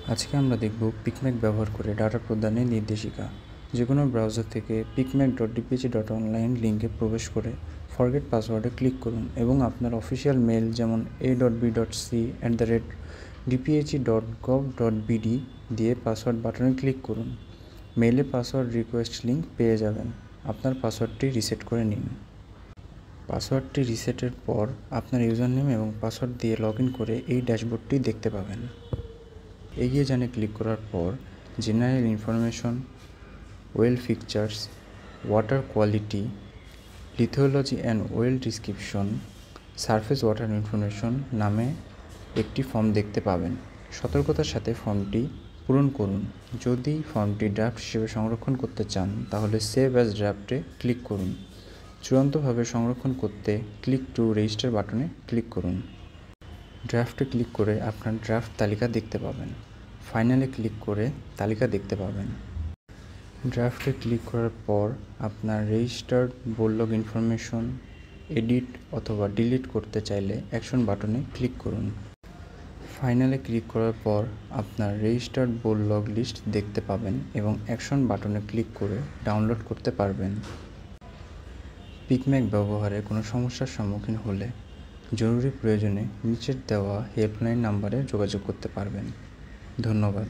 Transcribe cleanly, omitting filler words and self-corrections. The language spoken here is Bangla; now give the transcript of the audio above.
আজকে আমরা দেখব পিকম্যাক ব্যবহার করে ডাটা প্রদানের নির্দেশিকা। যে কোনো ব্রাউজার থেকে picmac.dpc.online লিঙ্কে প্রবেশ করে ফরগেট পাসওয়ার্ডে ক্লিক করুন এবং আপনার অফিসিয়াল মেল যেমন a.b.c@dphe.gov.bd দিয়ে পাসওয়ার্ড বাটনে ক্লিক করুন। মেলে পাসওয়ার্ড রিকোয়েস্ট লিঙ্ক পেয়ে যাবেন। আপনার পাসওয়ার্ডটি রিসেট করে নিন। পাসওয়ার্ডটি রিসেটের পর আপনার ইউজার নেম এবং পাসওয়ার্ড দিয়ে লগ ইন করে এই ড্যাশবোর্ডটি দেখতে পাবেন। এগিয়ে জানে ক্লিক করার পর general information, well features, water quality, lithology and well description, surface water information নামে একটি ফর্ম দেখতে পাবেন। সতর্কতার সাথে ফর্মটি পূরণ করুন। যদি ফর্মটি ড্রাফট হিসেবে সংরক্ষণ করতে চান তাহলে সেভ অ্যাজ ড্রাফটে ক্লিক করুন। চূড়ান্তভাবে সংরক্ষণ করতে ক্লিক টু রেজিস্টার বাটনে ক্লিক করুন। ড্রাফটে ক্লিক করে আপনার ড্রাফট তালিকা দেখতে পাবেন। ফাইনালে ক্লিক করে তালিকা দেখতে পাবেন। ড্রাফটে ক্লিক করার পর আপনার রেজিস্টার্ড বোললগ ইনফরমেশন এডিট অথবা ডিলিট করতে চাইলে অ্যাকশন বাটনে ক্লিক করুন। ফাইনালে ক্লিক করার পর আপনার রেজিস্টার্ড বোললগ লিস্ট দেখতে পাবেন এবং অ্যাকশন বাটনে ক্লিক করে ডাউনলোড করতে পারবেন। পিকম্যাক ব্যবহারে কোনো সমস্যার সম্মুখীন হলে জরুরি প্রয়োজনে নিচের দেওয়া হেল্পলাইন নাম্বারে যোগাযোগ করতে পারবেন। ধন্যবাদ।